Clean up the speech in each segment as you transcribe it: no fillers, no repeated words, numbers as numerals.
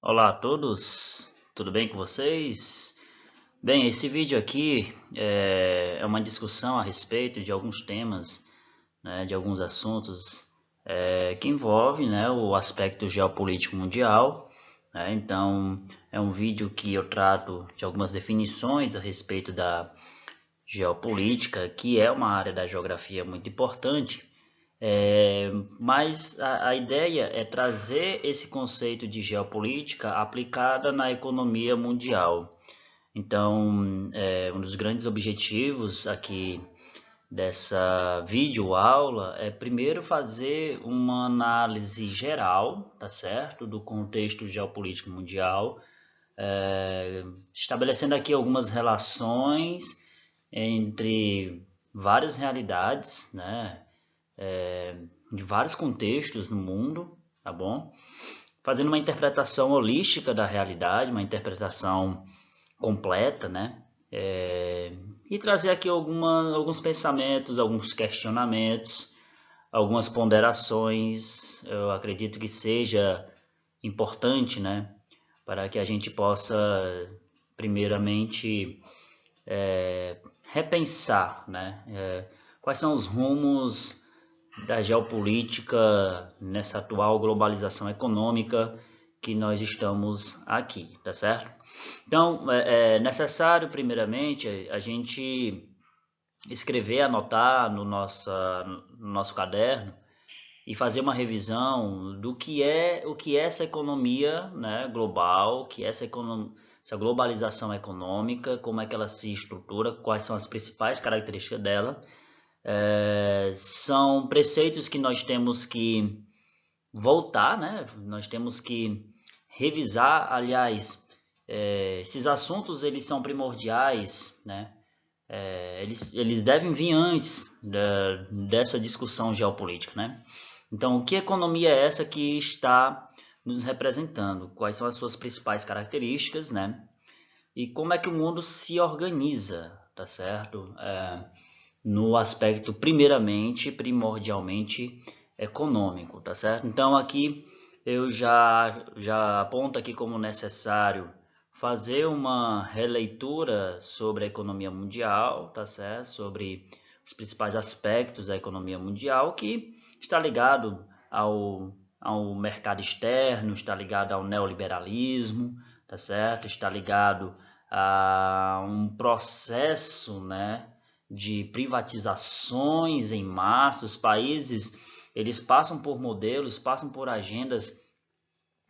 Olá a todos, tudo bem com vocês? Bem, esse vídeo aqui é uma discussão a respeito de alguns temas, né, de alguns assuntos que envolvem, né, o aspecto geopolítico mundial, né. Então, é um vídeo que eu trato de algumas definições a respeito da geopolítica, que é uma área da geografia muito importante. Mas a ideia é trazer esse conceito de geopolítica aplicada na economia mundial. Então, um dos grandes objetivos aqui dessa videoaula é primeiro fazer uma análise geral, tá certo, do contexto geopolítico mundial, estabelecendo aqui algumas relações entre várias realidades, né, de vários contextos no mundo, tá bom? Fazendo uma interpretação holística da realidade, uma interpretação completa, né? E trazer aqui alguns pensamentos, alguns questionamentos, algumas ponderações. Eu acredito que seja importante, né? Para que a gente possa, primeiramente, repensar, né? Quais são os rumos da geopolítica nessa atual globalização econômica que nós estamos aqui, tá certo? Então, é necessário, primeiramente, a gente escrever, anotar no nosso caderno e fazer uma revisão do o que é essa economia, né, global, o que é essa globalização econômica, como é que ela se estrutura, quais são as principais características dela. São preceitos que nós temos que voltar, né? Nós temos que revisar, aliás, esses assuntos eles são primordiais, né? Eles devem vir antes dessa discussão geopolítica, né? Então, que economia é essa que está nos representando? Quais são as suas principais características, né? E como é que o mundo se organiza, tá certo? No aspecto primeiramente, primordialmente econômico, tá certo? Então aqui eu já aponto aqui como necessário fazer uma releitura sobre a economia mundial, tá certo? Sobre os principais aspectos da economia mundial que está ligado ao mercado externo, está ligado ao neoliberalismo, tá certo? Está ligado a um processo, né, de privatizações em massa. Os países eles passam por modelos, passam por agendas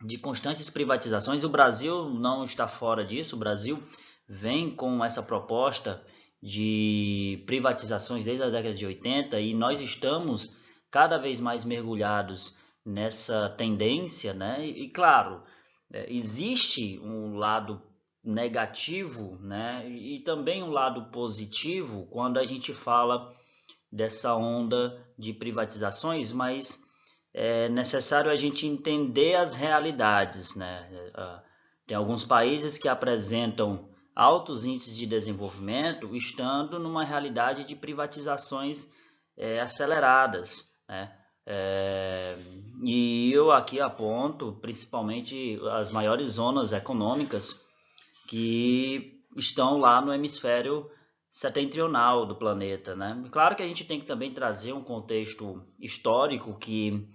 de constantes privatizações. O Brasil não está fora disso. O Brasil vem com essa proposta de privatizações desde a década de 80 e nós estamos cada vez mais mergulhados nessa tendência, né? E claro, existe um lado negativo, né? E também um lado positivo quando a gente fala dessa onda de privatizações, mas é necessário a gente entender as realidades, né? Tem alguns países que apresentam altos índices de desenvolvimento estando numa realidade de privatizações aceleradas, né? E eu aqui aponto principalmente as maiores zonas econômicas que estão lá no hemisfério setentrional do planeta, né? Claro que a gente tem que também trazer um contexto histórico que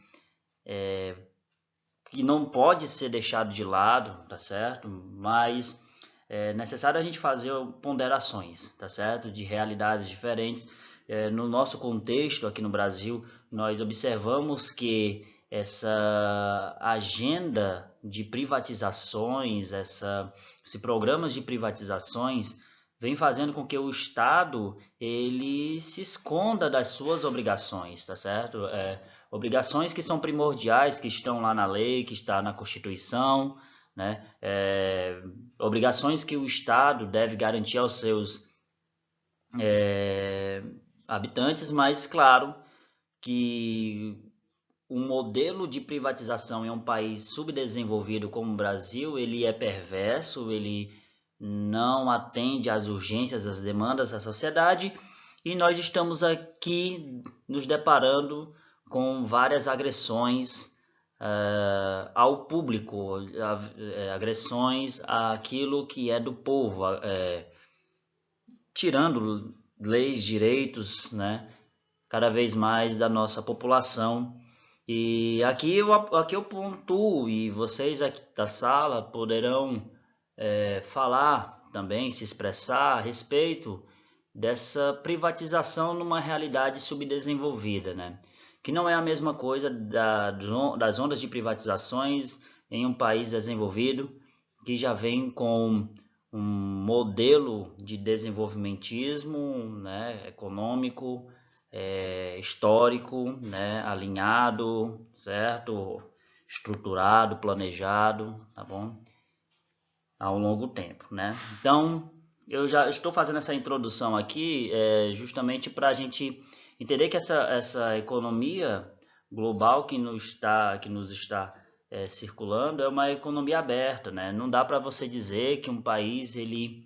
não pode ser deixado de lado, tá certo? Mas é necessário a gente fazer ponderações, tá certo? De realidades diferentes. No nosso contexto aqui no Brasil, nós observamos que essa agenda de privatizações, esse programas de privatizações vem fazendo com que o Estado ele se esconda das suas obrigações, tá certo? Obrigações que são primordiais, que estão lá na lei, que está na Constituição, né? Obrigações que o Estado deve garantir aos seus habitantes, mas claro que o modelo de privatização em um país subdesenvolvido como o Brasil, ele é perverso, ele não atende às urgências, às demandas da sociedade, e nós estamos aqui nos deparando com várias agressões ao público, agressões àquilo que é do povo, tirando leis, direitos, né, cada vez mais da nossa população. E aqui eu pontuo, e vocês aqui da sala poderão falar também, se expressar a respeito dessa privatização numa realidade subdesenvolvida, né? Que não é a mesma coisa das ondas de privatizações em um país desenvolvido, que já vem com um modelo de desenvolvimentismo, né, econômico, histórico, né, alinhado, certo? Estruturado, planejado, tá bom? Ao longo tempo, né? Então, eu já estou fazendo essa introdução aqui justamente para a gente entender que essa economia global que nos está circulando é uma economia aberta, né? Não dá para você dizer que um país ele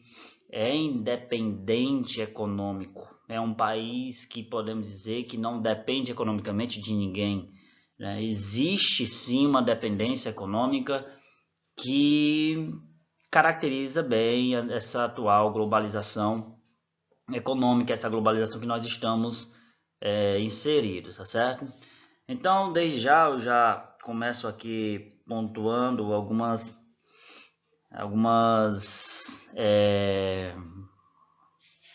é independente econômico, é um país que podemos dizer que não depende economicamente de ninguém, né? Existe sim uma dependência econômica que caracteriza bem essa atual globalização econômica, essa globalização que nós estamos inseridos, tá certo? Então, desde já, eu já começo aqui pontuando algumas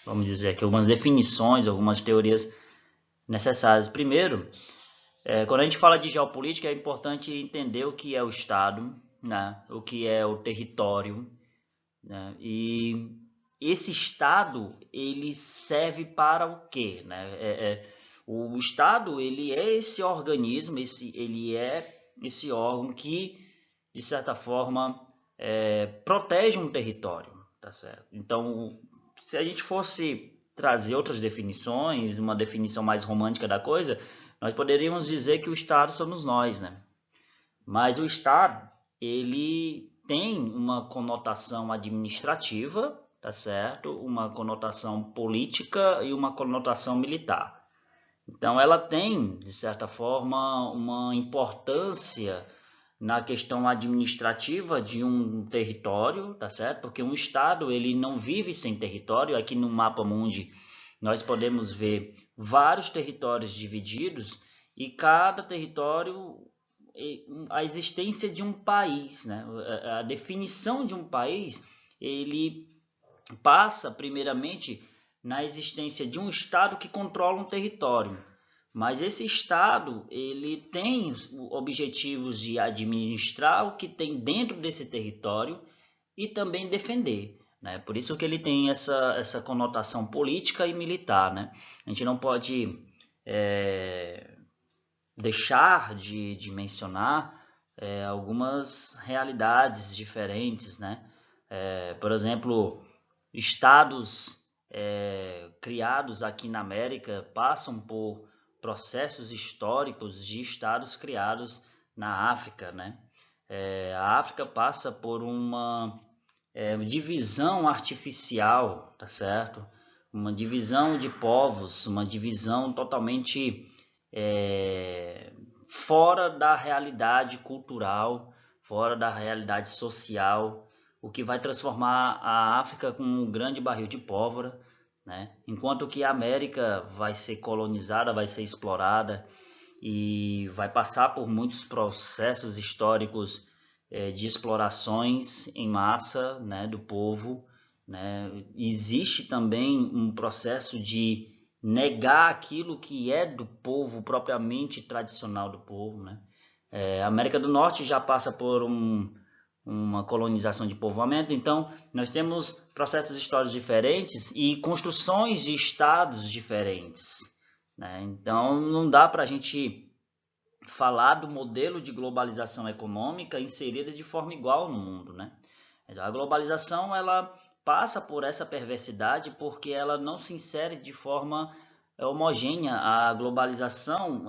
vamos dizer aqui, algumas definições, algumas teorias necessárias. Primeiro, quando a gente fala de geopolítica, é importante entender o que é o Estado, né? O que é o território, né? E esse Estado ele serve para o quê, né? O Estado ele é esse organismo, ele é esse órgão que de certa forma protege um território, tá certo? Então, se a gente fosse trazer outras definições, uma definição mais romântica da coisa, nós poderíamos dizer que o Estado somos nós, né? Mas o Estado, ele tem uma conotação administrativa, tá certo? Uma conotação política e uma conotação militar. Então, ela tem, de certa forma, uma importância na questão administrativa de um território, tá certo? Porque um Estado, ele não vive sem território. Aqui no mapa mundi, nós podemos ver vários territórios divididos e cada território a existência de um país, né? A definição de um país, ele passa primeiramente na existência de um Estado que controla um território. Mas esse Estado, ele tem objetivos de administrar o que tem dentro desse território e também defender, né? Por isso que ele tem essa conotação política e militar, né? A gente não pode deixar de mencionar algumas realidades diferentes, né? Por exemplo, estados criados aqui na América passam por processos históricos de estados criados na África, né? A África passa por uma divisão artificial, tá certo? Uma divisão de povos, uma divisão totalmente fora da realidade cultural, fora da realidade social, o que vai transformar a África com um grande barril de pólvora, né? Enquanto que a América vai ser colonizada, vai ser explorada e vai passar por muitos processos históricos de explorações em massa, né, do povo, né? Existe também um processo de negar aquilo que é do povo, propriamente tradicional do povo, né? A América do Norte já passa por uma colonização de povoamento, então nós temos processos históricos diferentes e construções de estados diferentes, né? Então não dá para a gente falar do modelo de globalização econômica inserida de forma igual no mundo, né? A globalização ela passa por essa perversidade porque ela não se insere de forma homogênea. A globalização,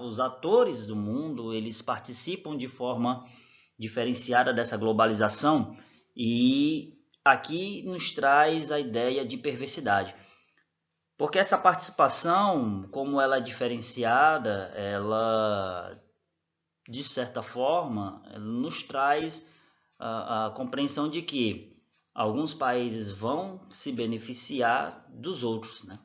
os atores do mundo, eles participam de forma diferenciada dessa globalização e aqui nos traz a ideia de perversidade. Porque essa participação, como ela é diferenciada, ela de certa forma, nos traz a compreensão de que alguns países vão se beneficiar dos outros, né?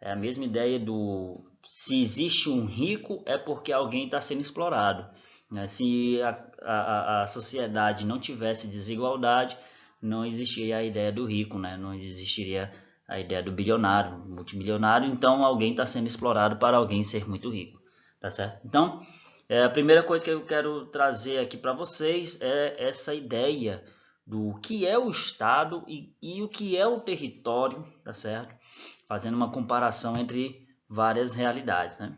É a mesma ideia do se existe um rico é porque alguém está sendo explorado, né? Se a sociedade não tivesse desigualdade, não existiria a ideia do rico, né? Não existiria a ideia do bilionário, multimilionário, então alguém está sendo explorado para alguém ser muito rico, tá certo? Então, a primeira coisa que eu quero trazer aqui para vocês é essa ideia do que é o Estado e o que é o território, tá certo? Fazendo uma comparação entre várias realidades, né?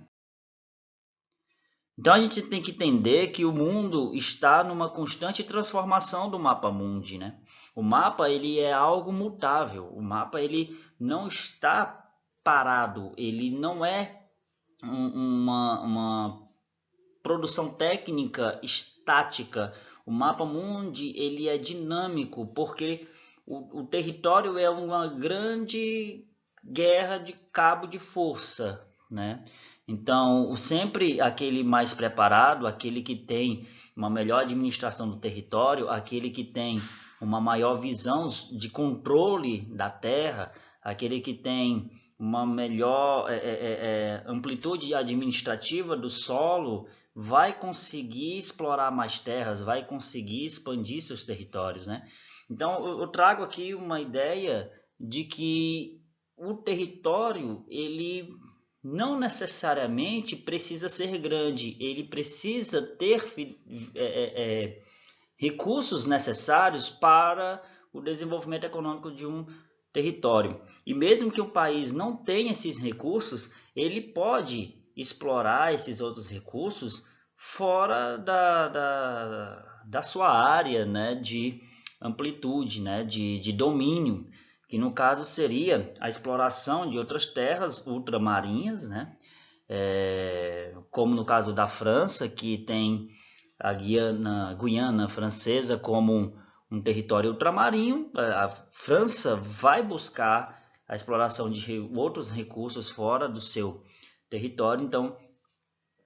Então a gente tem que entender que o mundo está numa constante transformação do mapa mundi, né? O mapa ele é algo mutável, o mapa ele não está parado, ele não é uma produção técnica estática. O mapa mundi ele é dinâmico porque o território é uma grande guerra de cabo de força, né? Então, sempre aquele mais preparado, aquele que tem uma melhor administração do território, aquele que tem uma maior visão de controle da terra, aquele que tem uma melhor amplitude administrativa do solo, vai conseguir explorar mais terras, vai conseguir expandir seus territórios, né? Então, eu trago aqui uma ideia de que o território, ele não necessariamente precisa ser grande, ele precisa ter recursos necessários para o desenvolvimento econômico de um território. E mesmo que o país não tenha esses recursos, ele pode explorar esses outros recursos fora da sua área, né, de amplitude, né, de domínio, que no caso seria a exploração de outras terras ultramarinhas, né, como no caso da França, que tem a Guiana Francesa como um território ultramarinho. A França vai buscar a exploração de outros recursos fora do seu território. Então,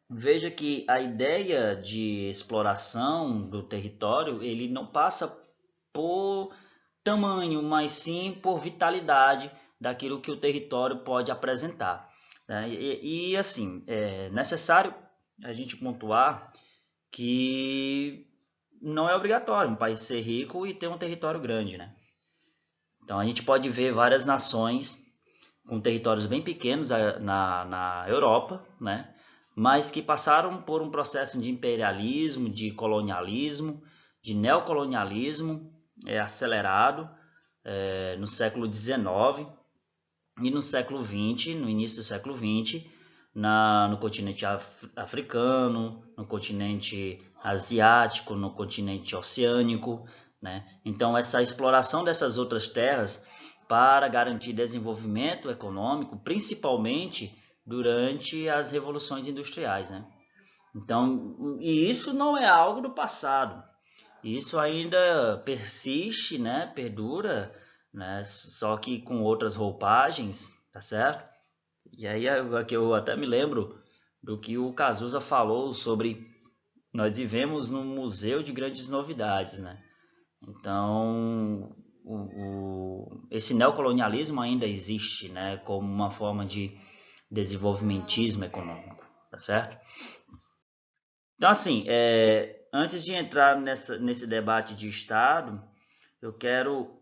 veja que a ideia de exploração do território ele não passa por tamanho, mas sim por vitalidade daquilo que o território pode apresentar, né? E assim, é necessário a gente pontuar que não é obrigatório um país ser rico e ter um território grande, né? Então a gente pode ver várias nações com territórios bem pequenos na Europa, né? Mas que passaram por um processo de imperialismo, de colonialismo, de neocolonialismo acelerado no século XIX e no século XX, no início do século XX, no continente africano, no continente asiático, no continente oceânico, né? Então essa exploração dessas outras terras para garantir desenvolvimento econômico, principalmente durante as revoluções industriais, né? Então, e isso não é algo do passado. Isso ainda persiste, né? Perdura, né? Só que com outras roupagens, tá certo? E aí aqui eu até me lembro do que o Cazuza falou sobre nós vivemos num museu de grandes novidades, né? Então, esse neocolonialismo ainda existe, né? Como uma forma de desenvolvimentismo econômico, tá certo? Então, assim, antes de entrar nesse debate de Estado, eu quero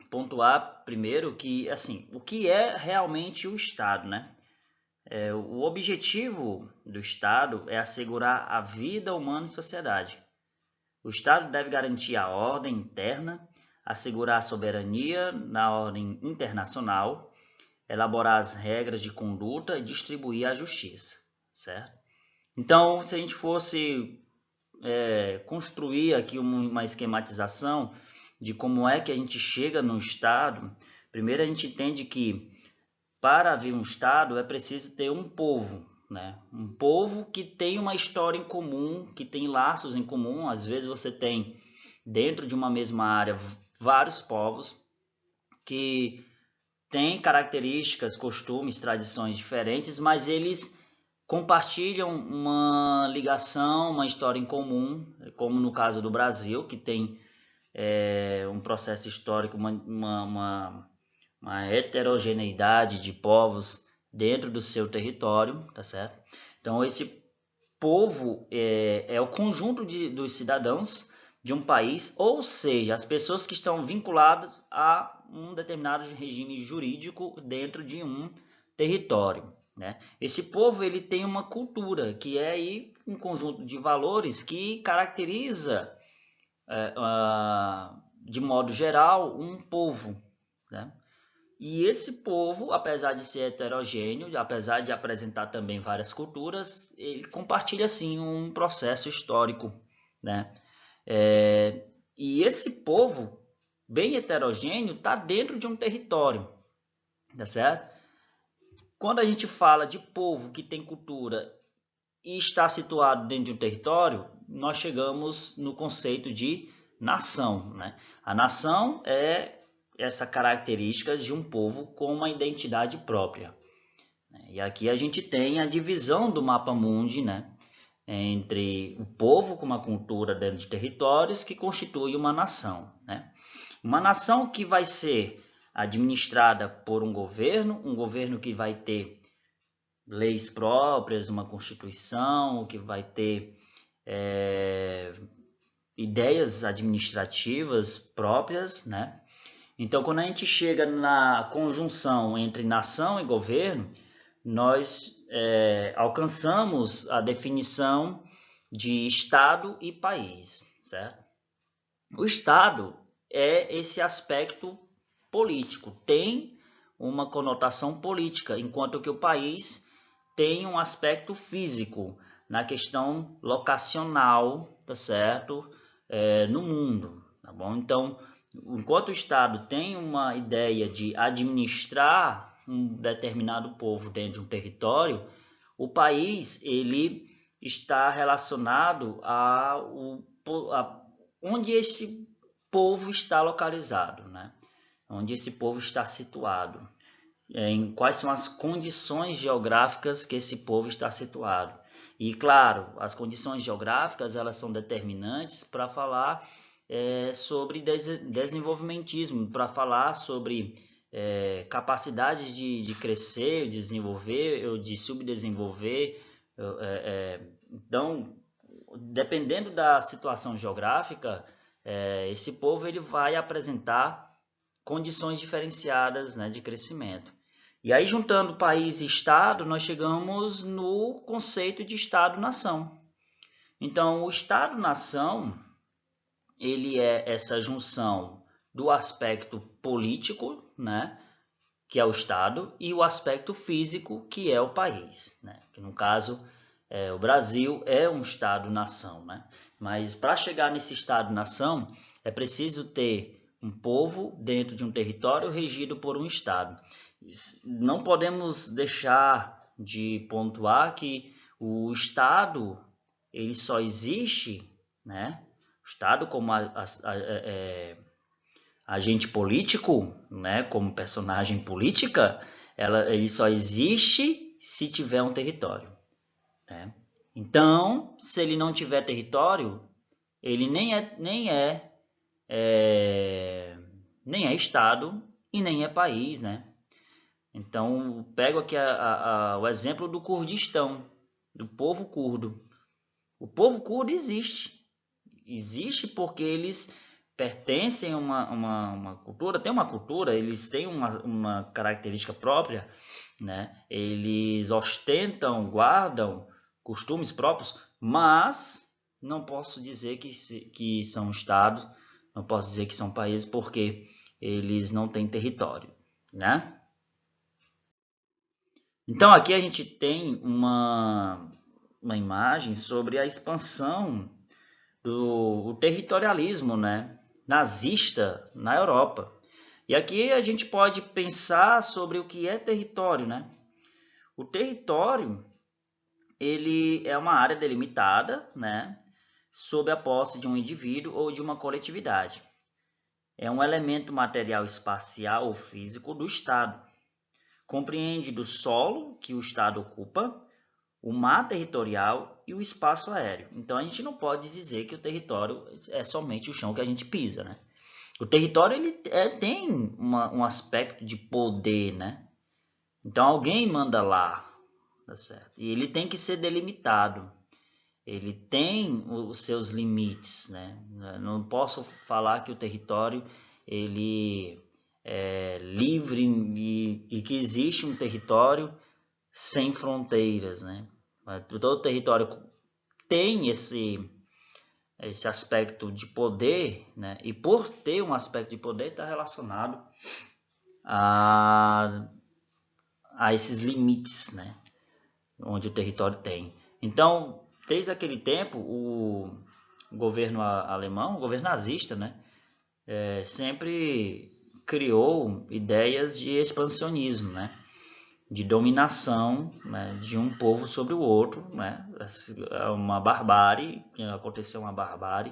pontuar primeiro que, assim, o que é realmente o Estado, né? O objetivo do Estado é assegurar a vida humana em sociedade. O Estado deve garantir a ordem interna, assegurar a soberania na ordem internacional, elaborar as regras de conduta e distribuir a justiça, certo? Então, se a gente fosse construir aqui uma esquematização de como é que a gente chega no Estado, primeiro a gente entende que para haver um Estado é preciso ter um povo, né? Um povo que tem uma história em comum, que tem laços em comum. Às vezes você tem dentro de uma mesma área vários povos que têm características, costumes, tradições diferentes, mas eles compartilham uma ligação, uma história em comum, como no caso do Brasil, que tem um processo histórico, uma heterogeneidade de povos dentro do seu território, tá certo? Então, esse povo é o conjunto dos cidadãos de um país, ou seja, as pessoas que estão vinculadas a um determinado regime jurídico dentro de um território, né? Esse povo ele tem uma cultura, que é aí um conjunto de valores que caracteriza, de modo geral, um povo, né? E esse povo, apesar de ser heterogêneo, apesar de apresentar também várias culturas, ele compartilha sim um processo histórico, né? E esse povo, bem heterogêneo, está dentro de um território, tá certo? Quando a gente fala de povo que tem cultura e está situado dentro de um território, nós chegamos no conceito de nação, né? A nação é essa característica de um povo com uma identidade própria. E aqui a gente tem a divisão do mapa mundi, né? Entre o povo com uma cultura dentro de territórios que constitui uma nação, né? Uma nação que vai ser administrada por um governo que vai ter leis próprias, uma constituição, que vai ter ideias administrativas próprias, né? Então, quando a gente chega na conjunção entre nação e governo, nós alcançamos a definição de Estado e país, certo? O Estado é esse aspecto político, tem uma conotação política, enquanto que o país tem um aspecto físico, na questão locacional, tá certo? No mundo, tá bom? Então, enquanto o Estado tem uma ideia de administrar um determinado povo dentro de um território, o país ele está relacionado a onde esse povo está localizado, né? Onde esse povo está situado, em quais são as condições geográficas que esse povo está situado. E claro, as condições geográficas elas são determinantes para falar sobre desenvolvimentismo, para falar sobre capacidade de crescer, desenvolver ou de subdesenvolver. Então, dependendo da situação geográfica, esse povo ele vai apresentar condições diferenciadas, né, de crescimento. E aí, juntando país e Estado, nós chegamos no conceito de Estado-nação. Então, o Estado-nação, ele é essa junção do aspecto político, né, que é o Estado, e o aspecto físico, que é o país, né, que no caso, o Brasil é um Estado-nação, né, mas para chegar nesse Estado-nação, é preciso ter um povo dentro de um território regido por um Estado. Não podemos deixar de pontuar que o Estado ele só existe, né? O Estado como agente político, né? Como personagem política, ele só existe se tiver um território, né? Então, se ele não tiver território, ele nem é Estado e nem é país, né? Então, pego aqui o exemplo do Kurdistão, do povo curdo. O povo curdo existe porque eles pertencem a uma cultura, tem uma cultura, eles têm uma característica própria, né? Eles ostentam, guardam costumes próprios, mas não posso dizer que são estados, não posso dizer que são países porque eles não têm território, né? Então aqui a gente tem uma imagem sobre a expansão do territorialismo, né, nazista na Europa. E aqui a gente pode pensar sobre o que é território, né? O território ele é uma área delimitada, né, sob a posse de um indivíduo ou de uma coletividade. É um elemento material espacial ou físico do Estado. Compreende do solo que o Estado ocupa, o mar territorial e o espaço aéreo. Então a gente não pode dizer que o território é somente o chão que a gente pisa, né? O território ele tem um aspecto de poder, né? Então alguém manda lá, tá certo? E ele tem que ser delimitado. Ele tem os seus limites, né? Não posso falar que o território ele é livre e que existe um território sem fronteiras, né? Todo território tem esse aspecto de poder, né? E por ter um aspecto de poder está relacionado a esses limites, né? Onde o território tem. Então, desde aquele tempo, o governo alemão, o governo nazista, né? Sempre criou ideias de expansionismo, né? De dominação, né, de um povo sobre o outro, né, uma barbárie, aconteceu uma barbárie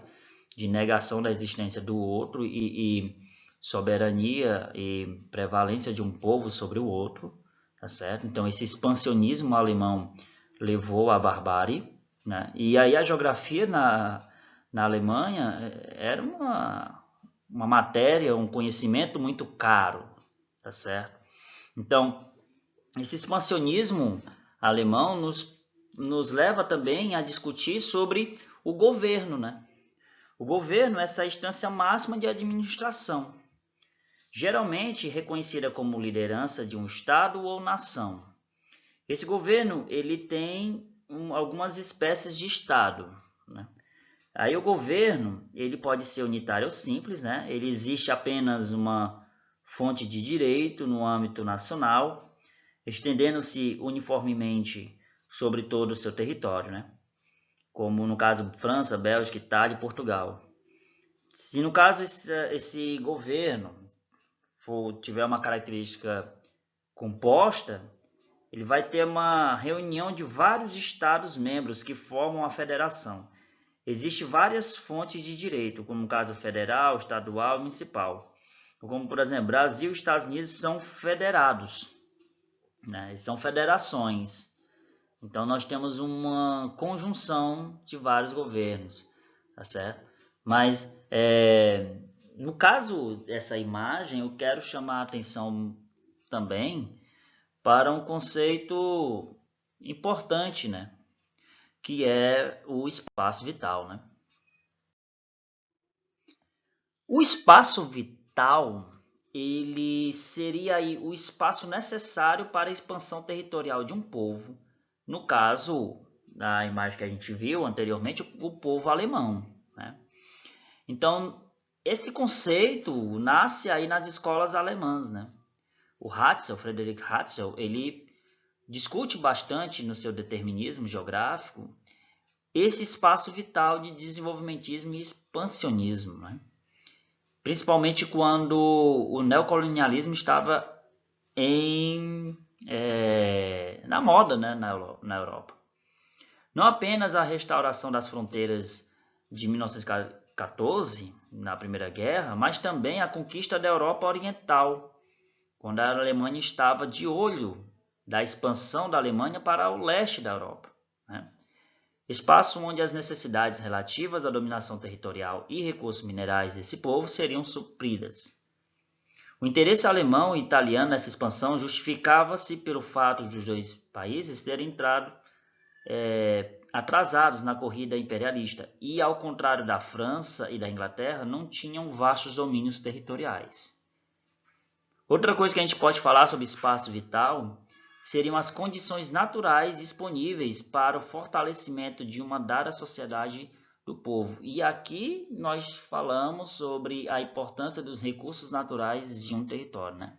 de negação da existência do outro e soberania e prevalência de um povo sobre o outro, tá certo? Então esse expansionismo alemão levou à barbárie, né, e aí a geografia na Alemanha era uma matéria, um conhecimento muito caro, tá certo? Então esse expansionismo alemão nos leva também a discutir sobre o governo, né? O governo é essa instância máxima de administração, geralmente reconhecida como liderança de um estado ou nação. Esse governo ele tem algumas espécies de estado, né? Aí o governo ele pode ser unitário ou simples, né? Ele existe apenas uma fonte de direito no âmbito nacional, estendendo-se uniformemente sobre todo o seu território, né? Como no caso França, Bélgica, Itália e Portugal. Se no caso esse governo tiver uma característica composta, ele vai ter uma reunião de vários estados membros que formam a federação. Existem várias fontes de direito, como no caso federal, estadual e municipal. Como, por exemplo, Brasil e Estados Unidos são federados, né? São federações. Então nós temos uma conjunção de vários governos, tá certo? Mas no caso dessa imagem, eu quero chamar a atenção também para um conceito importante, né? Que é o espaço vital, né? O espaço vital ele seria aí o espaço necessário para a expansão territorial de um povo. No caso, na imagem que a gente viu anteriormente, o povo alemão, né? Então, esse conceito nasce aí nas escolas alemãs, né? O Hatzel, Friedrich Hatzel, ele discute bastante no seu determinismo geográfico esse espaço vital de desenvolvimentismo e expansionismo, né? Principalmente quando o neocolonialismo estava na moda, né, na Europa. Não apenas a restauração das fronteiras de 1914, na Primeira Guerra, mas também a conquista da Europa Oriental, quando a Alemanha estava de olho da expansão da Alemanha para o leste da Europa, né? Espaço onde as necessidades relativas à dominação territorial e recursos minerais desse povo seriam supridas. O interesse alemão e italiano nessa expansão justificava-se pelo fato de os dois países terem entrado atrasados na corrida imperialista e, ao contrário da França e da Inglaterra, não tinham vastos domínios territoriais. Outra coisa que a gente pode falar sobre espaço vital seriam as condições naturais disponíveis para o fortalecimento de uma dada sociedade do povo. E aqui nós falamos sobre a importância dos recursos naturais de um território, né?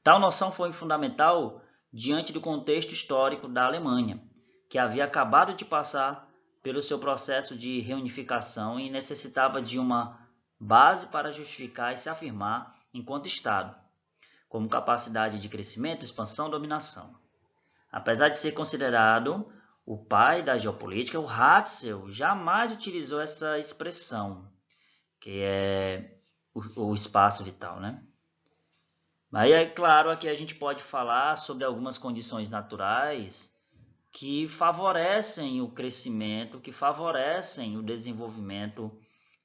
Tal noção foi fundamental diante do contexto histórico da Alemanha, que havia acabado de passar pelo seu processo de reunificação e necessitava de uma base para justificar e se afirmar enquanto Estado, como capacidade de crescimento, expansão e dominação. Apesar de ser considerado o pai da geopolítica, o Hatzel jamais utilizou essa expressão, que é o espaço vital, né? Mas é claro, aqui a gente pode falar sobre algumas condições naturais que favorecem o crescimento, que favorecem o desenvolvimento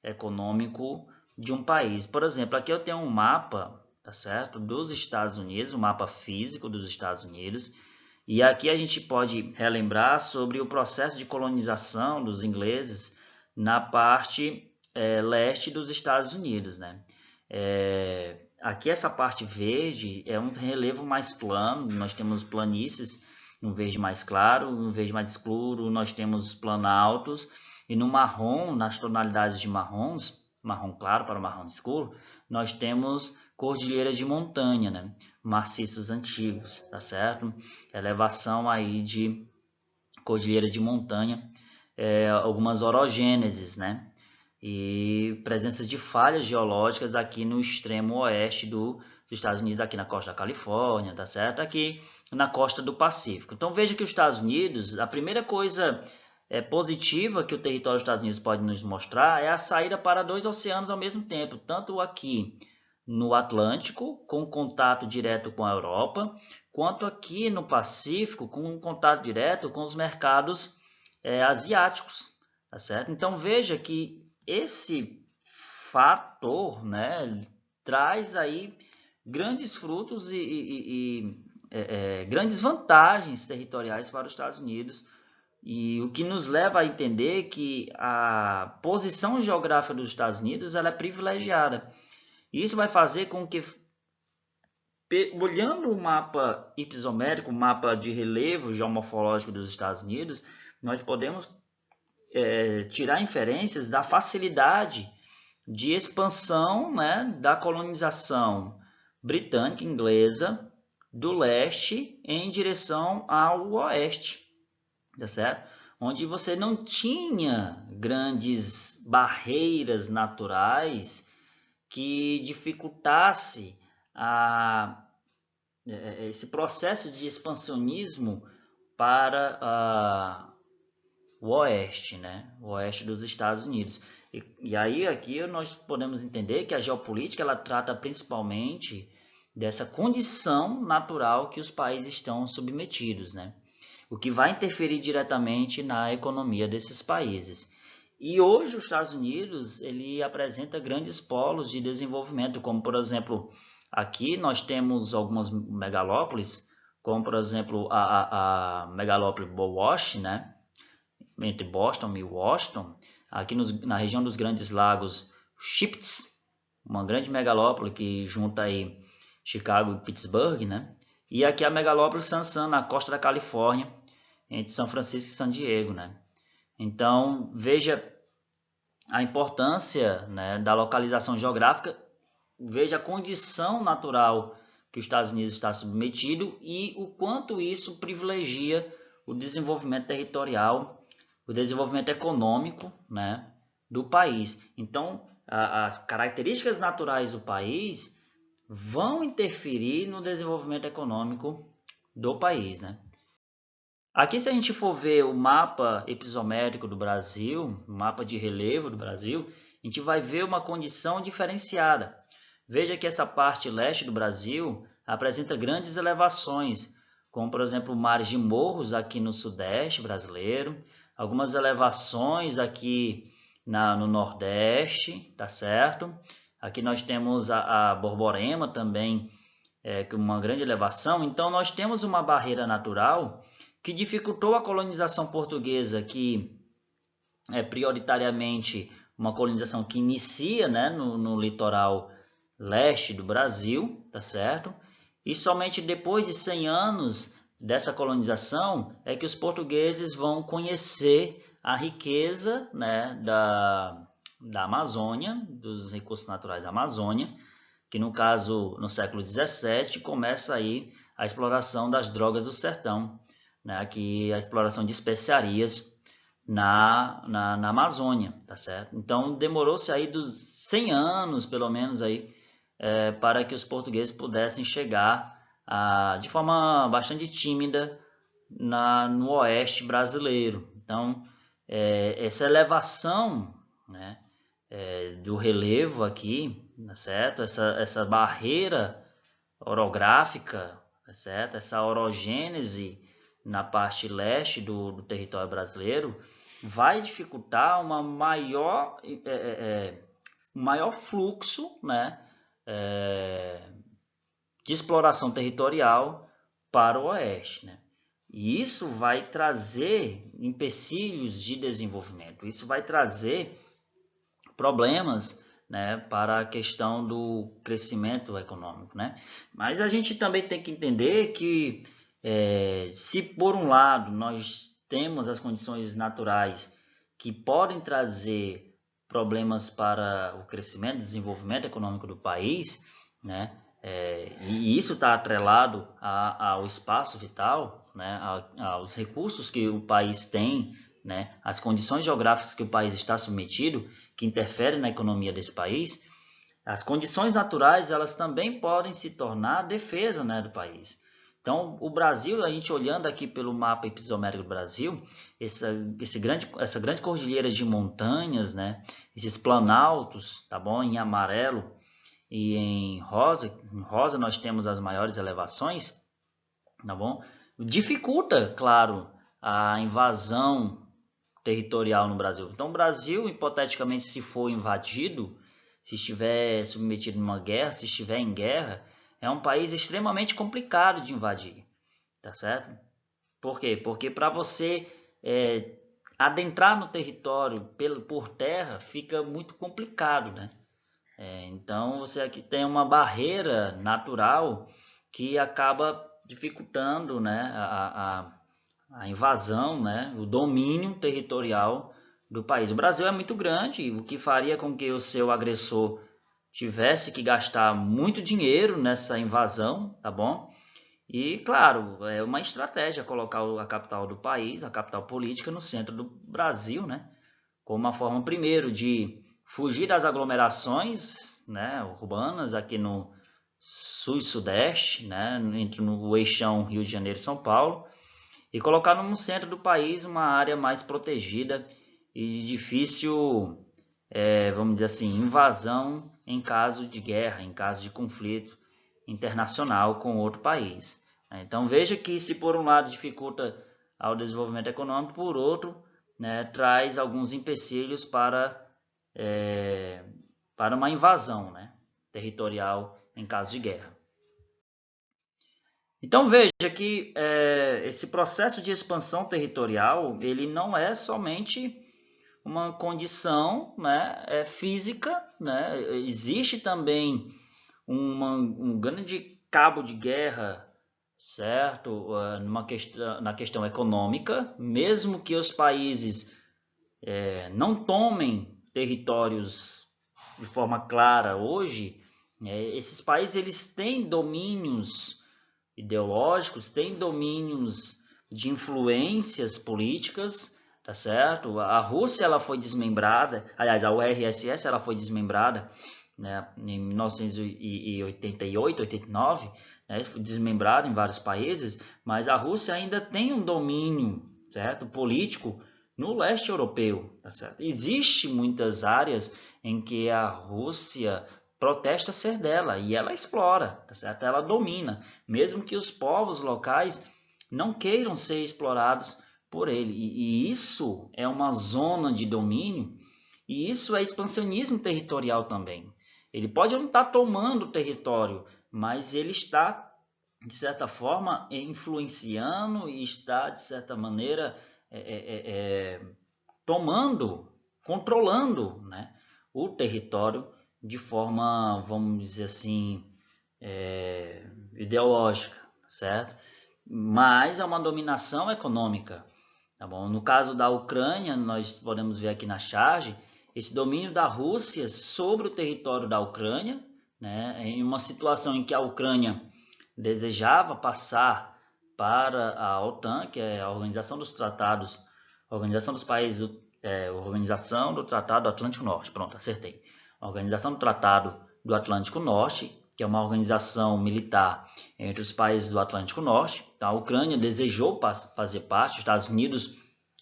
econômico de um país. Por exemplo, aqui eu tenho um mapa, tá certo, dos Estados Unidos, um mapa físico dos Estados Unidos, e aqui a gente pode relembrar sobre o processo de colonização dos ingleses na parte leste dos Estados Unidos, né? Aqui essa parte verde é um relevo mais plano, nós temos planícies, um verde mais claro, um verde mais escuro, nós temos planaltos, e no marrom, nas tonalidades de marrons, marrom claro para marrom escuro, nós temos cordilheiras de montanha, né? Maciços antigos, tá certo? Elevação aí de cordilheira de montanha, algumas orogêneses, né? E presença de falhas geológicas aqui no extremo oeste dos Estados Unidos, aqui na costa da Califórnia, tá certo? Aqui na costa do Pacífico. Então veja que os Estados Unidos, a primeira coisa positiva que o território dos Estados Unidos pode nos mostrar é a saída para 2 oceanos ao mesmo tempo, tanto aqui no Atlântico, com contato direto com a Europa, quanto aqui no Pacífico, com um contato direto com os mercados asiáticos, tá certo? Então veja que esse fator, né, traz aí grandes frutos e grandes vantagens territoriais para os Estados Unidos, e o que nos leva a entender que a posição geográfica dos Estados Unidos ela é privilegiada. E isso vai fazer com que, olhando o mapa hipizométrico, o mapa de relevo geomorfológico dos Estados Unidos, nós podemos tirar inferências da facilidade de expansão, né, da colonização britânica, inglesa, do leste em direção ao oeste, tá certo? Onde você não tinha grandes barreiras naturais que dificultasse esse processo de expansionismo para o oeste, né? O oeste dos Estados Unidos. E aí aqui nós podemos entender que a geopolítica ela trata principalmente dessa condição natural que os países estão submetidos, né? O que vai interferir diretamente na economia desses países. E hoje os Estados Unidos ele apresenta grandes polos de desenvolvimento, como por exemplo, aqui nós temos algumas megalópolis, como por exemplo a megalópole Bowash, né? Entre Boston e Washington, aqui na região dos Grandes Lagos, Shipts, uma grande megalópole que junta aí Chicago e Pittsburgh, né? E aqui a megalópole San San, na costa da Califórnia, entre São Francisco e San Diego, né? Então, veja a importância, né, da localização geográfica, veja a condição natural que os Estados Unidos está submetido e o quanto isso privilegia o desenvolvimento territorial, o desenvolvimento econômico, né, do país. Então, as características naturais do país vão interferir no desenvolvimento econômico do país, né? Aqui, se a gente for ver o mapa epizométrico do Brasil, o mapa de relevo do Brasil, a gente vai ver uma condição diferenciada. Veja que essa parte leste do Brasil apresenta grandes elevações, como por exemplo mares de morros aqui no sudeste brasileiro, algumas elevações aqui no nordeste, tá certo? Aqui nós temos a Borborema também, com uma grande elevação. Então nós temos uma barreira natural que dificultou a colonização portuguesa, que é prioritariamente uma colonização que inicia, né, no litoral leste do Brasil, tá certo? E somente depois de 100 anos dessa colonização é que os portugueses vão conhecer a riqueza, né, da Amazônia, dos recursos naturais da Amazônia, que no caso, no século 17, começa aí a exploração das drogas do sertão, né, aqui a exploração de especiarias na Amazônia, tá certo? Então demorou-se aí dos 100 anos, pelo menos aí, para que os portugueses pudessem chegar de forma bastante tímida no oeste brasileiro. Então essa elevação, né, do relevo aqui, tá certo? Essa barreira orográfica, tá certo? Essa orogênese na parte leste do território brasileiro, vai dificultar um maior fluxo, né, de exploração territorial para o oeste, né? E isso vai trazer empecilhos de desenvolvimento, isso vai trazer problemas, né, para a questão do crescimento econômico, né? Mas a gente também tem que entender que se por um lado nós temos as condições naturais que podem trazer problemas para o crescimento e desenvolvimento econômico do país, né? E isso está atrelado ao espaço vital, né? Aos recursos que o país tem, né? As condições geográficas que o país está submetido, que interferem na economia desse país. As condições naturais, elas também podem se tornar defesa, né, do país. Então, o Brasil, a gente olhando aqui pelo mapa episométrico do Brasil, essa grande cordilheira de montanhas, né, esses planaltos, tá bom, em amarelo e em rosa nós temos as maiores elevações, tá bom? Dificulta, claro, a invasão territorial no Brasil. Então, o Brasil, hipoteticamente, se for invadido, se estiver submetido a uma guerra, se estiver em guerra, é um país extremamente complicado de invadir, tá certo? Por quê? Porque para você adentrar no território por terra fica muito complicado, né? Então você aqui tem uma barreira natural que acaba dificultando, né, a invasão, né, o domínio territorial do país. O Brasil é muito grande, o que faria com que o seu agressor tivesse que gastar muito dinheiro nessa invasão, tá bom? E, claro, é uma estratégia colocar a capital do país, a capital política, no centro do Brasil, né? Como uma forma, primeiro, de fugir das aglomerações, né, urbanas aqui no sul e sudeste, né, entre no eixão Rio de Janeiro e São Paulo, e colocar no centro do país uma área mais protegida e de difícil, vamos dizer assim, invasão em caso de guerra, em caso de conflito internacional com outro país. Então veja que se por um lado dificulta ao desenvolvimento econômico, por outro, né, traz alguns empecilhos para uma invasão, né, territorial em caso de guerra. Então veja que esse processo de expansão territorial, ele não é somente uma condição, né, física, né? Existe também um grande cabo de guerra, certo? Na questão econômica, mesmo que os países não tomem territórios de forma clara hoje, esses países eles têm domínios ideológicos, têm domínios de influências políticas, tá certo? A Rússia ela foi desmembrada, aliás, a URSS ela foi desmembrada, né, em 1988, 89, né, foi desmembrada em vários países, mas a Rússia ainda tem um domínio, certo, político no leste europeu, tá certo? Existem muitas áreas em que a Rússia protesta ser dela e ela explora, tá certo? Ela domina, mesmo que os povos locais não queiram ser explorados por ele. E isso é uma zona de domínio e isso é expansionismo territorial também. Ele pode não estar tomando o território, mas ele está, de certa forma, influenciando e está, de certa maneira, tomando, controlando, né, o território de forma, vamos dizer assim, ideológica, certo? Mas é uma dominação econômica, tá bom? No caso da Ucrânia, nós podemos ver aqui na charge, esse domínio da Rússia sobre o território da Ucrânia, né, em uma situação em que a Ucrânia desejava passar para a OTAN, que é a Organização dos Tratados, Organização dos Países, Organização do Tratado do Atlântico Norte, pronto, acertei. A Organização do Tratado do Atlântico Norte, que é uma organização militar entre os países do Atlântico Norte. Então, a Ucrânia desejou fazer parte, os Estados Unidos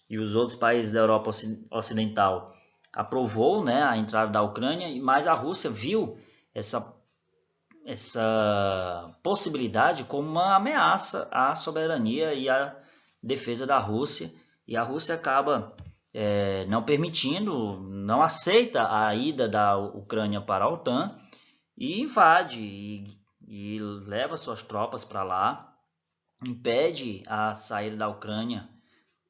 e os outros países da Europa Ocidental aprovou, né, a entrada da Ucrânia, mas a Rússia viu essa possibilidade como uma ameaça à soberania e à defesa da Rússia, e a Rússia acaba não permitindo, não aceita a ida da Ucrânia para a OTAN e invade e leva suas tropas para lá, impede a saída da Ucrânia,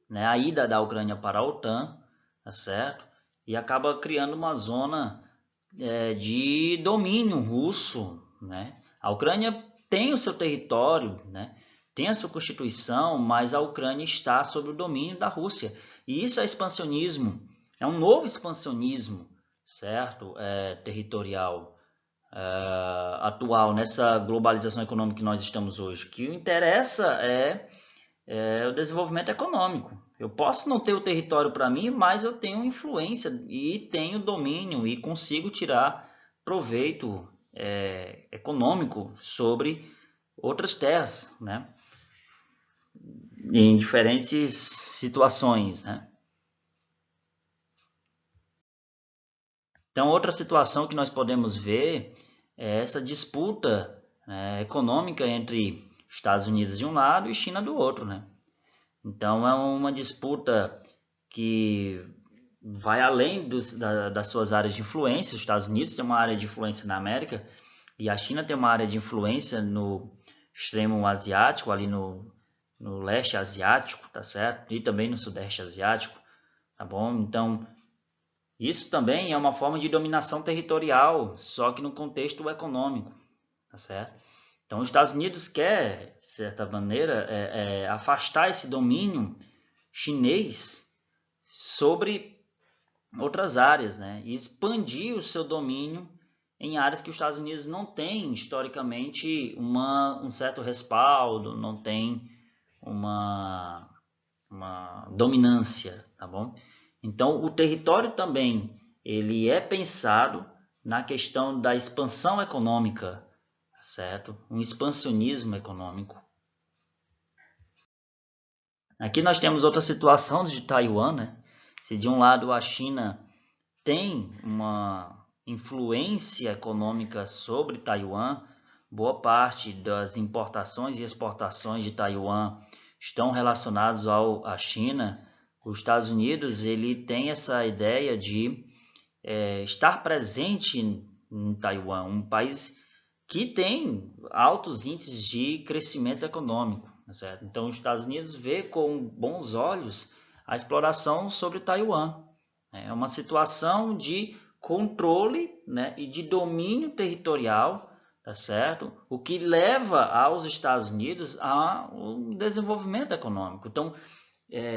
né, a ida da Ucrânia para a OTAN, tá certo? E acaba criando uma zona de domínio russo, né? A Ucrânia tem o seu território, né? Tem a sua constituição, mas a Ucrânia está sob o domínio da Rússia. E isso é expansionismo, é um novo expansionismo, certo? Territorial, atual, nessa globalização econômica que nós estamos hoje. Que o interessa é o desenvolvimento econômico. Eu posso não ter o território para mim, mas eu tenho influência e tenho domínio e consigo tirar proveito econômico sobre outras terras, né? Em diferentes situações, né? Então, outra situação que nós podemos ver é essa disputa econômica entre Estados Unidos de um lado e China do outro, né? Então, é uma disputa que vai além das suas áreas de influência. Os Estados Unidos tem uma área de influência na América e a China tem uma área de influência no extremo asiático, ali no leste asiático, tá certo? E também no sudeste asiático, tá bom? Então, isso também é uma forma de dominação territorial, só que no contexto econômico, tá certo? Então, os Estados Unidos quer, de certa maneira, afastar esse domínio chinês sobre outras áreas, né? E expandir o seu domínio em áreas que os Estados Unidos não têm historicamente um certo respaldo, não tem uma dominância, tá bom? Então, o território também ele é pensado na questão da expansão econômica, certo? Um expansionismo econômico. Aqui nós temos outra situação de Taiwan, né? Se de um lado a China tem uma influência econômica sobre Taiwan, boa parte das importações e exportações de Taiwan estão relacionados à China. Os Estados Unidos ele tem essa ideia de estar presente em Taiwan, um país que tem altos índices de crescimento econômico, certo? Então, os Estados Unidos vê com bons olhos a exploração sobre Taiwan. É uma situação de controle, né, e de domínio territorial, tá certo? O que leva aos Estados Unidos a um desenvolvimento econômico. Então,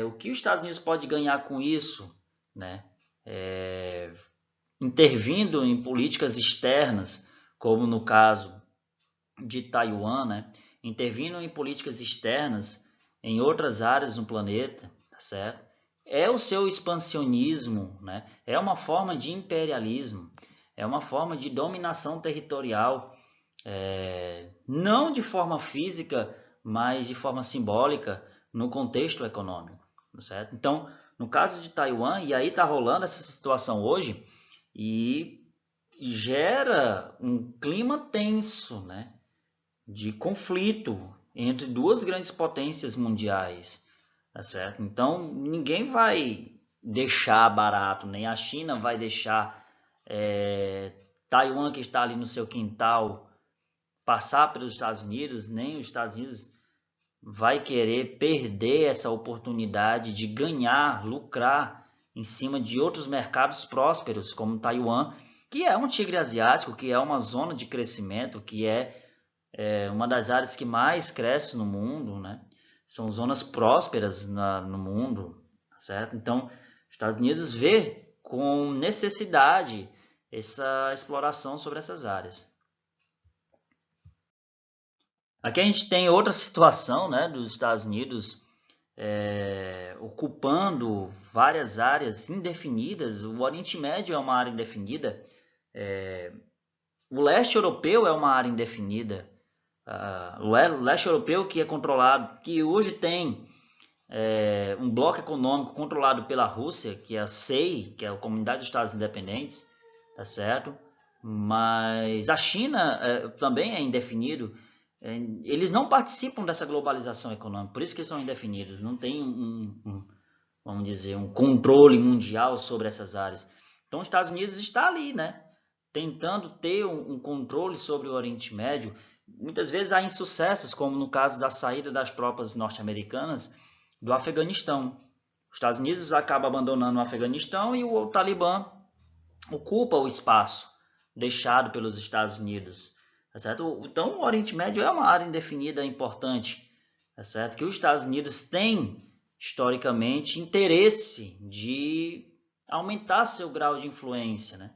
o que os Estados Unidos pode ganhar com isso, né? Intervindo em políticas externas, como no caso de Taiwan, né? Intervindo em políticas externas em outras áreas no planeta, tá certo? É o seu expansionismo, né? É uma forma de imperialismo, é uma forma de dominação territorial, não de forma física, mas de forma simbólica no contexto econômico, tá certo? Então, no caso de Taiwan, e aí está rolando essa situação hoje, e gera um clima tenso, né, de conflito entre duas grandes potências mundiais, tá certo? Então, ninguém vai deixar barato, nem a China vai deixar Taiwan, que está ali no seu quintal, passar pelos Estados Unidos, nem os Estados Unidos vai querer perder essa oportunidade de ganhar, lucrar em cima de outros mercados prósperos, como Taiwan, que é um tigre asiático, que é uma zona de crescimento, que é uma das áreas que mais cresce no mundo, né? São zonas prósperas no mundo, certo? Então, os Estados Unidos vê com necessidade essa exploração sobre essas áreas. Aqui a gente tem outra situação, né, dos Estados Unidos ocupando várias áreas indefinidas. O Oriente Médio é uma área indefinida, o leste europeu é uma área indefinida. O leste europeu que é controlado, que hoje tem um bloco econômico controlado pela Rússia, que é a CEI, que é a Comunidade dos Estados Independentes, tá certo? Mas a China também é indefinido. eles não participam dessa globalização econômica, por isso que eles são indefinidos, não tem vamos dizer, um controle mundial sobre essas áreas. Então os Estados Unidos está ali, né, tentando ter um controle sobre o Oriente Médio. Muitas vezes há insucessos, como no caso da saída das tropas norte-americanas do Afeganistão. Os Estados Unidos acabam abandonando o Afeganistão e o Talibã ocupa o espaço deixado pelos Estados Unidos. Tá certo? Então o Oriente Médio é uma área indefinida importante, tá certo? Que os Estados Unidos têm historicamente interesse de aumentar seu grau de influência, né?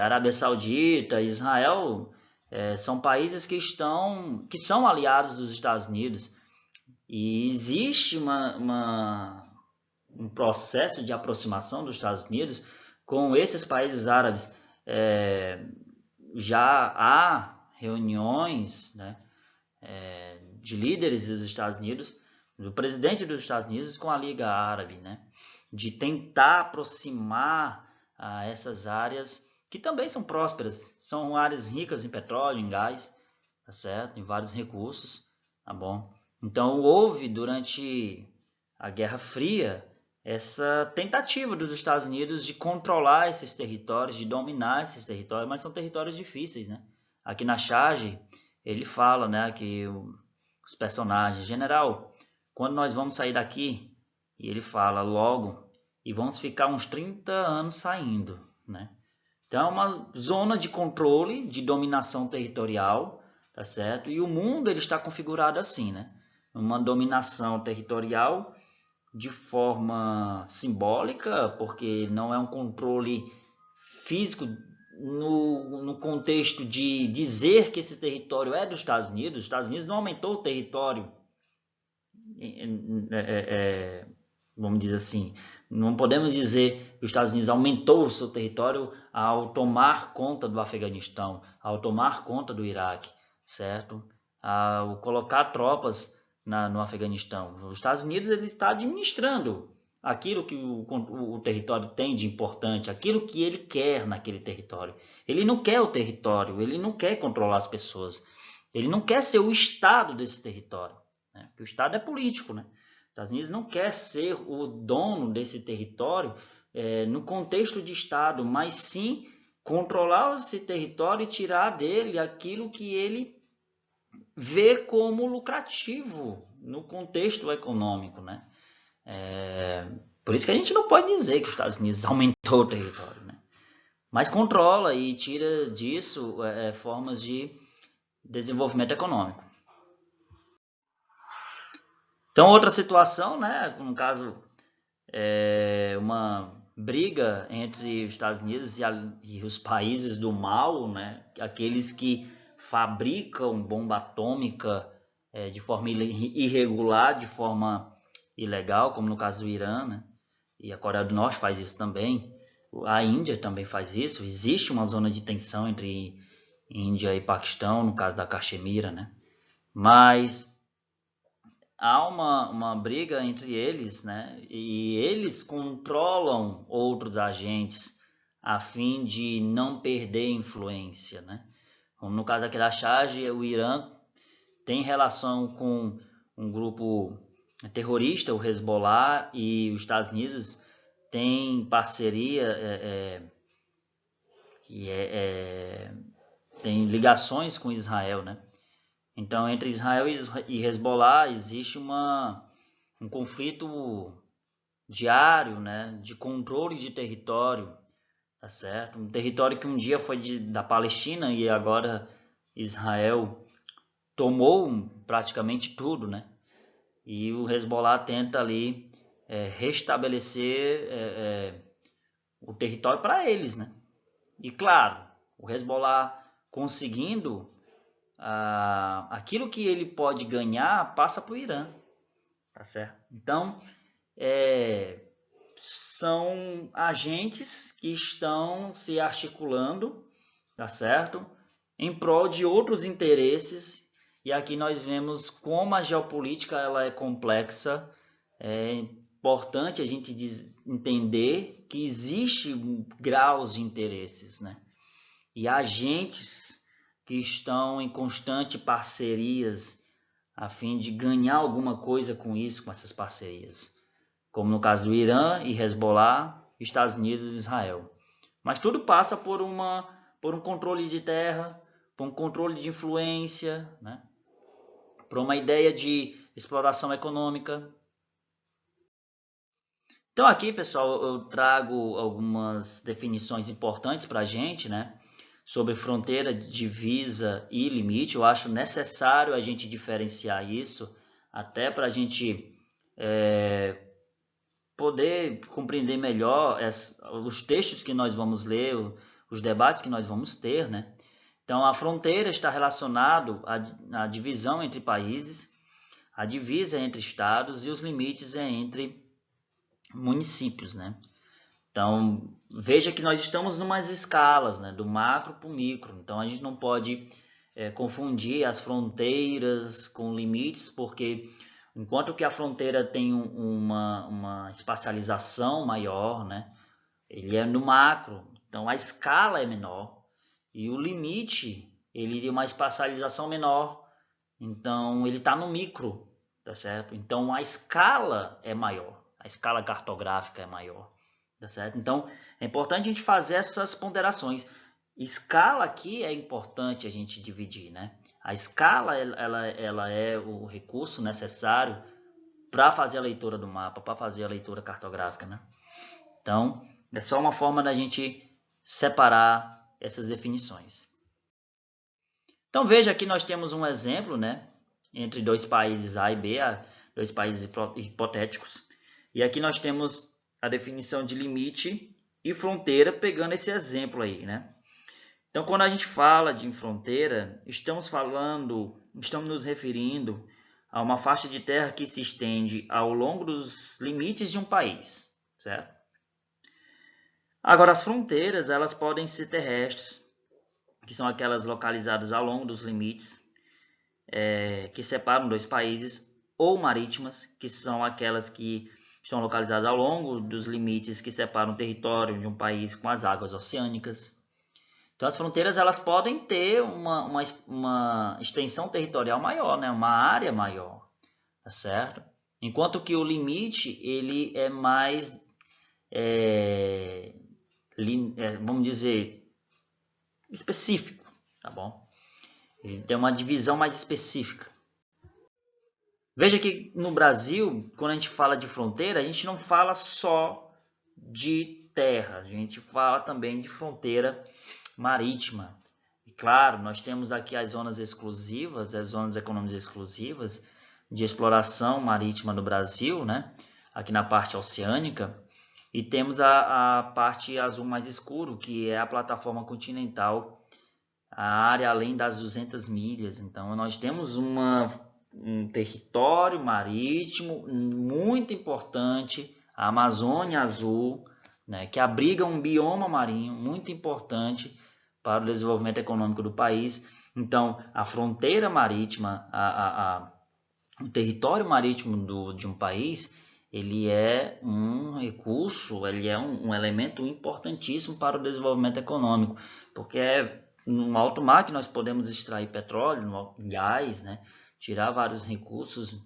Arábia Saudita, Israel são países que são aliados dos Estados Unidos, e existe um processo de aproximação dos Estados Unidos com esses países árabes. Já há reuniões, né, de líderes dos Estados Unidos, do presidente dos Estados Unidos com a Liga Árabe, né, de tentar aproximar essas áreas que também são prósperas, são áreas ricas em petróleo, em gás, tá certo? Em vários recursos, tá bom? Então houve durante a Guerra Fria essa tentativa dos Estados Unidos de controlar esses territórios, de dominar esses territórios, mas são territórios difíceis, né? Aqui na charge ele fala, né, que os personagens, general, quando nós vamos sair daqui, e ele fala logo, e vamos ficar uns 30 anos saindo, né? Então é uma zona de controle, de dominação territorial, tá certo? E o mundo ele está configurado assim, né? Uma dominação territorial de forma simbólica, porque não é um controle físico no contexto de dizer que esse território é dos Estados Unidos. Os Estados Unidos não aumentou o território, vamos dizer assim, não podemos dizer que os Estados Unidos aumentou o seu território ao tomar conta do Afeganistão, ao tomar conta do Iraque, certo? Ao colocar tropas no Afeganistão. Os Estados Unidos ele está administrando aquilo que o território tem de importante, aquilo que ele quer naquele território. Ele não quer o território, ele não quer controlar as pessoas, ele não quer ser o Estado desse território, né? Porque o Estado é político, né? Os Estados Unidos não quer ser o dono desse território no contexto de Estado, mas sim controlar esse território e tirar dele aquilo que ele vê como lucrativo no contexto econômico, né? Por isso que a gente não pode dizer que os Estados Unidos aumentou o território, né? Mas controla e tira disso formas de desenvolvimento econômico. Então, outra situação, né, no caso, uma briga entre os Estados Unidos e os países do mal, né, aqueles que fabricam bomba atômica de forma irregular, de forma ilegal, como no caso do Irã, né, e a Coreia do Norte faz isso também, a Índia também faz isso. Existe uma zona de tensão entre Índia e Paquistão, no caso da Caxemira, né, mas há uma briga entre eles, né? E eles controlam outros agentes a fim de não perder influência, né? Como no caso aqui da charge, o Irã tem relação com um grupo terrorista, o Hezbollah, e os Estados Unidos têm parceria, tem ligações com Israel, né? Então, entre Israel e Hezbollah existe um conflito diário, né, de controle de território, tá certo? Um território que um dia foi da Palestina e agora Israel tomou praticamente tudo, né? E o Hezbollah tenta ali restabelecer o território para eles, né? E claro, o Hezbollah conseguindo aquilo que ele pode ganhar passa para o Irã, tá certo? Então, são agentes que estão se articulando, tá certo? Em prol de outros interesses, e aqui nós vemos como a geopolítica ela é complexa. É importante a gente entender que existe graus de interesses, né? E agentes que estão em constante parcerias a fim de ganhar alguma coisa com isso, com essas parcerias, como no caso do Irã e Hezbollah, Estados Unidos e Israel. Mas tudo passa por um controle de terra, por um controle de influência, né? Por uma ideia de exploração econômica. Então aqui, pessoal, eu trago algumas definições importantes para a gente, né? Sobre fronteira, divisa e limite. Eu acho necessário a gente diferenciar isso, até para a gente poder compreender melhor os textos que nós vamos ler, os debates que nós vamos ter, né? Então, a fronteira está relacionado à divisão entre países, a divisa é entre estados e os limites é entre municípios, né? Então, veja que nós estamos em umas escalas, né? Do macro para o micro. Então, a gente não pode confundir as fronteiras com limites, porque enquanto que a fronteira tem uma espacialização maior, né? Ele é no macro, então a escala é menor. E o limite, ele tem uma espacialização menor, então ele está no micro, tá certo? Então a escala é maior, a escala cartográfica é maior, tá certo? Então é importante a gente fazer essas ponderações. Escala aqui é importante a gente dividir, né? A escala, ela é o recurso necessário para fazer a leitura do mapa, para fazer a leitura cartográfica, né? Então, é só uma forma da gente separar essas definições. Então, veja aqui nós temos um exemplo, né? Entre dois países A e B, dois países hipotéticos. E aqui nós temos a definição de limite e fronteira, pegando esse exemplo aí, né? Então, quando a gente fala de fronteira, estamos nos referindo a uma faixa de terra que se estende ao longo dos limites de um país, certo? Agora, as fronteiras, elas podem ser terrestres, que são aquelas localizadas ao longo dos limites que separam dois países, ou marítimas, que são aquelas que estão localizadas ao longo dos limites que separam o território de um país com as águas oceânicas. Então, as fronteiras elas podem ter uma extensão territorial maior, né? Uma área maior, tá certo? Enquanto que o limite ele é mais, vamos dizer, específico, tá bom? Ele tem uma divisão mais específica. Veja que no Brasil, quando a gente fala de fronteira, a gente não fala só de terra, a gente fala também de fronteira marítima. E claro, nós temos aqui as zonas exclusivas, as zonas econômicas exclusivas de exploração marítima do Brasil, né? Aqui na parte oceânica, e temos a parte azul mais escuro, que é a plataforma continental, a área além das 200 milhas. Então, nós temos um território marítimo muito importante, a Amazônia Azul, né, que abriga um bioma marinho muito importante para o desenvolvimento econômico do país. Então, a fronteira marítima, o território marítimo de um país, ele é um recurso, ele é um elemento importantíssimo para o desenvolvimento econômico, porque no alto mar que nós podemos extrair petróleo, gás, né, tirar vários recursos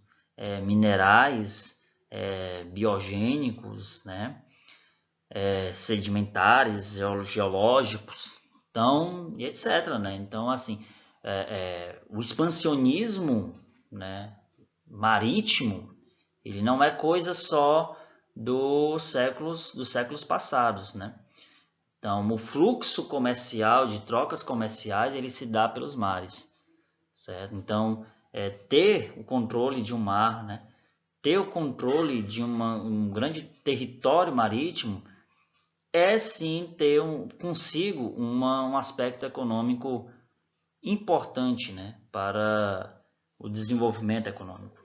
minerais, biogênicos, né, sedimentares, geológicos, então, e etc. Né? Então, assim, o expansionismo, né, marítimo, ele não é coisa só dos séculos passados, né? Então, o fluxo comercial, de trocas comerciais, ele se dá pelos mares, certo? Então, ter o controle de um mar, né? Ter o controle de um grande território marítimo é sim ter consigo um aspecto econômico importante, né? Para o desenvolvimento econômico.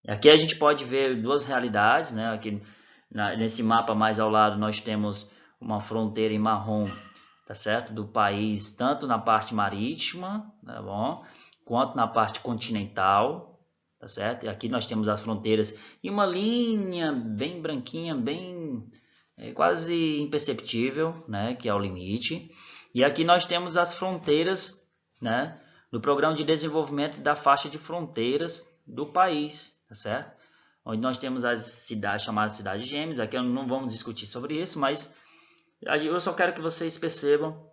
Aqui a gente pode ver duas realidades, né? Aqui nesse mapa mais ao lado nós temos uma fronteira em marrom, tá certo? Do país, tanto na parte marítima, tá bom? Quanto na parte continental, tá certo? E aqui nós temos as fronteiras e uma linha bem branquinha, bem quase imperceptível, né? Que é o limite. E aqui nós temos as fronteiras, né, do Programa de Desenvolvimento da Faixa de Fronteiras do país, tá certo? Onde nós temos as cidades chamadas cidades gêmeas. Aqui não vamos discutir sobre isso, mas eu só quero que vocês percebam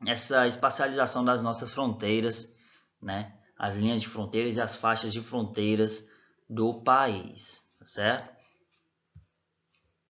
essa espacialização das nossas fronteiras, né? As linhas de fronteiras e as faixas de fronteiras do país, tá certo?